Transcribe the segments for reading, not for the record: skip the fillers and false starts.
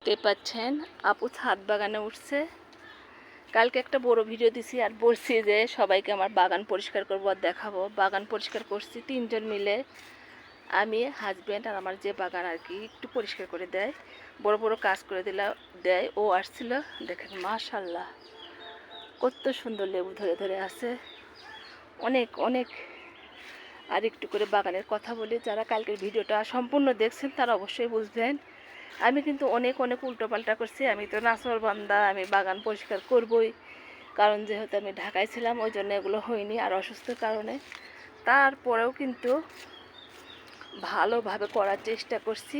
দেখতেই পাচ্ছেন আপু ছাদ বাগানে উঠছে। কালকে একটা বড় ভিডিও দিছি আর বলছি যে সবাইকে আমার বাগান পরিষ্কার করব আর দেখাবো। বাগান পরিষ্কার করছি 3 জন মিলে, আমি, হাজব্যান্ড আর আমার যে বাগান আর কি একটু পরিষ্কার করে দেয়, বড় বড় কাজ করে দেয়। ও আসছিল, দেখেন মাশাআল্লাহ কত সুন্দর লেবু ধরে ধরে আছে, অনেক অনেক। আর একটু করে বাগানের কথা বলি, যারা কালকের ভিডিওটা সম্পূর্ণ দেখছেন তারা অবশ্যই বুঝবেন আমি কিন্তু অনেক অনেক উল্টোপাল্টা করছি। আমি তো নাছর বান্দা, আমি বাগান পরিষ্কার করবই, কারণ যেহেতু আমি ঢাকায় ছিলাম ওই জন্য এগুলো হয়নি, আর অসুস্থর কারণে। তারপরেও কিন্তু ভালোভাবে করার চেষ্টা করছি।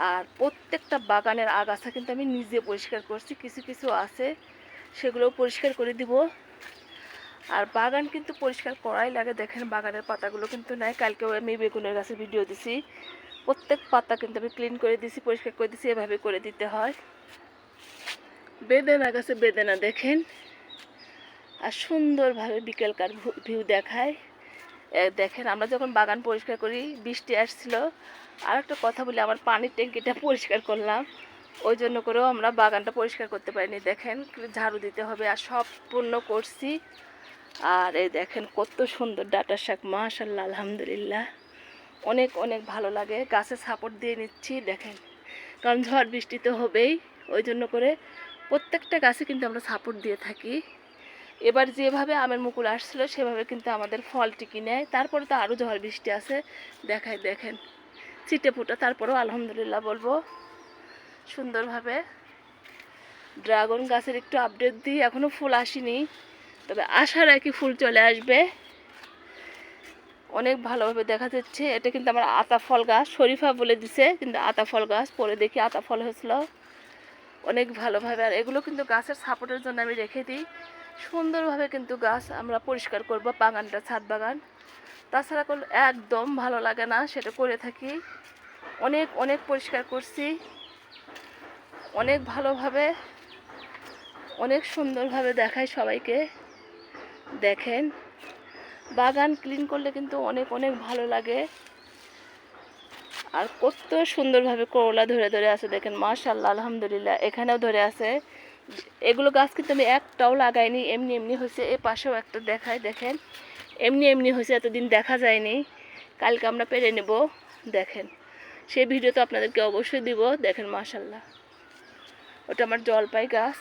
আর প্রত্যেকটা বাগানের আগাছা কিন্তু আমি নিজে পরিষ্কার করছি, কিছু কিছু আছে সেগুলোও পরিষ্কার করে দিব। আর বাগান কিন্তু পরিষ্কার করাই লাগে। দেখেন বাগানের পাতাগুলো কিন্তু নাই। কালকেও আমি বেগুনের গাছের ভিডিও দিছি, প্রত্যেক পাতা কিন্তু আমি ক্লিন করে দিছি, পরিষ্কার করে দিছি, এভাবে করে দিতে হয়। বেদানা গাছে বেদানা দেখেন, আর সুন্দরভাবে বিকেলকার ভিউ দেখায়। দেখেন আমরা যখন বাগান পরিষ্কার করি, বৃষ্টি আসছিল। আর একটা কথা বলি, আমার পানির ট্যাঙ্কিটা পরিষ্কার করলাম, ওই জন্য করেও আমরা বাগানটা পরিষ্কার করতে পারিনি। দেখেন ঝাড়ু দিতে হবে, আর সব পূর্ণ করছি। আর এই দেখেন কত সুন্দর ডাঁটার শাক, মাশাআল্লাহ আলহামদুলিল্লাহ, অনেক অনেক ভালো লাগে। গাছে সাপোর্ট দিয়ে নিচ্ছি দেখেন, কারণ ঝড় বৃষ্টি তো হবেই, ওই জন্য করে প্রত্যেকটা গাছে কিন্তু আমরা সাপোর্ট দিয়ে থাকি। এবার যেভাবে আমের মুকুল আসছিল সেভাবে কিন্তু আমাদের ফল টিকি নেয়। তারপরে তো আরও ঝড় বৃষ্টি আছে, দেখায় দেখেন ছিটে ফুটা, তারপরেও আলহামদুলিল্লাহ বলবো সুন্দরভাবে। ড্রাগন গাছের একটু আপডেট দিই, এখনও ফুল আসেনি, তবে আশার আর কি ফুল চলে আসবে, অনেক ভালোভাবে দেখা যাচ্ছে। এটা কিন্তু আমার আতা ফল গাছ, শরীফা বলে দিছে কিন্তু আতা ফল গাছ, পরে দেখি আতা ফল হয়েছিল অনেক ভালোভাবে। আর এগুলো কিন্তু গাছের সাপোর্টের জন্য আমি রেখে দিই, সুন্দরভাবে কিন্তু গাছ আমরা পরিষ্কার করব, বাগানটা ছাদ বাগান। তাছাড়া করলে একদম ভালো লাগে না, সেটা করে থাকি। অনেক অনেক পরিষ্কার করছি, অনেক ভালোভাবে, অনেক সুন্দরভাবে দেখাই সবাইকে। দেখেন বাগান ক্লিন করলে কিন্তু অনেক অনেক ভালো লাগে। আর কত সুন্দরভাবে করলা ধরে ধরে আছে দেখেন, মাশাআল্লাহ আলহামদুলিল্লাহ, এখানেও ধরে আছে। এগুলো গাছ কিন্তু আমি একটাও লাগাইনি, এমনি এমনি হয়েছে। এ পাশেও একটা দেখায়, দেখেন এমনি এমনি হয়েছে, এতদিন দেখা যায়নি, কালকে আমরা পেরে নেব। দেখেন সেই ভিডিও তো আপনাদেরকে অবশ্যই দিব। দেখেন মাশাআল্লাহ, ওটা আমার জলপাই গাছ,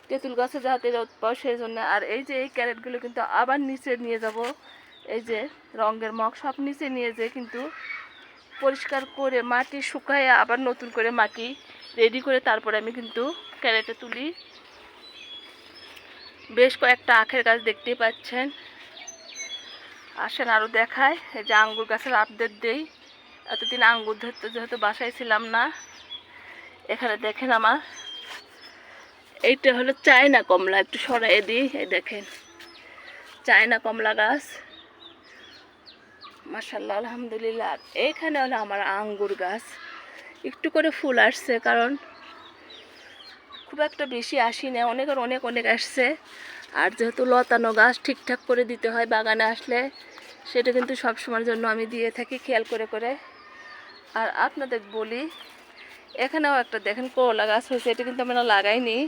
তেঁতুল গাছে যাতে রোদ পাও সেই জন্য। আর এই যে এই ক্যারেটগুলো কিন্তু আবার নিচে নিয়ে যাব, এই যে রঙের মগ সব নিচে নিয়ে যেয়ে কিন্তু পরিষ্কার করে মাটি শুকায় আবার নতুন করে মাটি রেডি করে তারপরে আমি কিন্তু ক্যারেটে তুলি। বেশ কয়েকটা আখের গাছ দেখতেই পাচ্ছেন, আসেন আরও দেখায়। এই যে আঙ্গুর গাছের আপডেট দেই, এতদিন আঙ্গুর ধরতে যেহেতু বাসায় ছিলাম না। এখানে দেখেন আমার এইটা হলো চায়না কমলা, একটু সরাই দিই, এই দেখেন চায়না কমলা গাছ, মাশাআল্লাহ আলহামদুলিল্লাহ। আর এইখানে হলো আমার আঙ্গুর গাছ, একটু করে ফুল আসছে, কারণ খুব একটা বেশি আসি না, অনেকের অনেক অনেক আসছে। আর যেহেতু লতানো গাছ ঠিকঠাক করে দিতে হয় বাগানে আসলে, সেটা কিন্তু সবসময়ের জন্য আমি দিয়ে থাকি খেয়াল করে করে। আর আপনাদের বলি, এখানেও একটা দেখেন করলা গাছ হয়েছে, এটা কিন্তু আমরা লাগাইনি,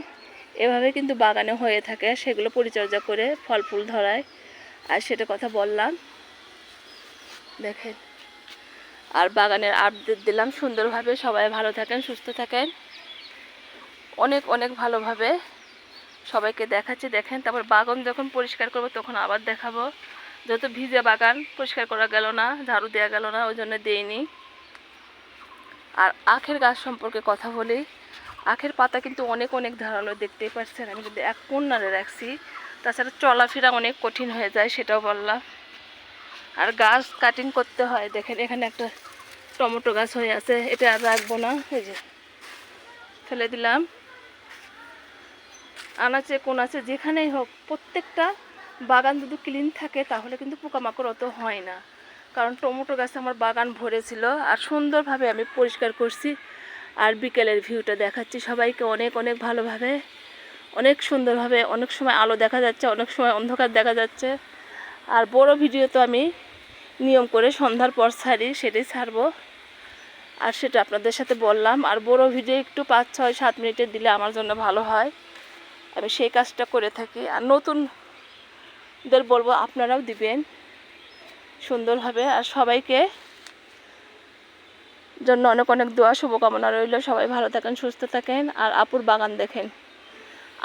এভাবে কিন্তু বাগানে হয়ে থাকে, সেগুলো পরিচর্যা করে ফল ফুল ধরায়, আর সেটা কথা বললাম দেখেন। আর বাগানের আপডেট দিলাম সুন্দরভাবে। সবাই ভালো থাকেন, সুস্থ থাকেন, অনেক অনেক ভালোভাবে সবাইকে দেখাচ্ছি। দেখেন তারপর বাগান যখন পরিষ্কার করবো তখন আবার দেখাবো, যেহেতু ভিজে বাগান পরিষ্কার করা গেল না, ঝাড়ু দেওয়া গেল না, ওই জন্য দেইনি। আর আখের গাছ সম্পর্কে কথা বলি, আখের পাতা কিন্তু অনেক অনেক ধারালো, দেখতেই পাচ্ছেন আমি কিন্তু এক কোণারে রাখছি, তাছাড়া চলাফেরা অনেক কঠিন হয়ে যায়, সেটাও বললাম। আর গাছ কাটিং করতে হয়। দেখেন এখানে একটা টমেটো গাছ হয়ে আছে, এটা আর রাখবো না, এই যে ফেলে দিলাম। আনাচে কোনাচে যেখানেই হোক, প্রত্যেকটা বাগান যদি ক্লিন থাকে তাহলে কিন্তু পোকামাকড় অত হয় না। কারণ টমেটো গাছে আমার বাগান ভরেছিল, আর সুন্দরভাবে আমি পরিষ্কার করছি। আর বিকেলের ভিউটা দেখাচ্ছি সবাইকে অনেক অনেক ভালোভাবে, অনেক সুন্দরভাবে। অনেক সময় আলো দেখা যাচ্ছে, অনেক সময় অন্ধকার দেখা যাচ্ছে। আর বড় ভিডিও তো আমি নিয়ম করে সন্ধ্যার পর ছাড়ি, সেটাই ছাড়বো। আর সেটা আপনাদের সাথে বললাম। আর বড় ভিডিও একটু 5, 6, 7 মিনিটের দিলে আমার জন্য ভালো হয়, আমি সেই কাজটা করে থাকি। আর নতুনদের বলবো আপনারাও দিবেন সুন্দরভাবে। আর সবাইকে জন্য অনেক অনেক দোয়া শুভকামনা রইল। সবাই ভালো থাকেন, সুস্থ থাকেন। আর আপুর বাগান দেখেন,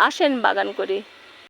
আসেন বাগান করি।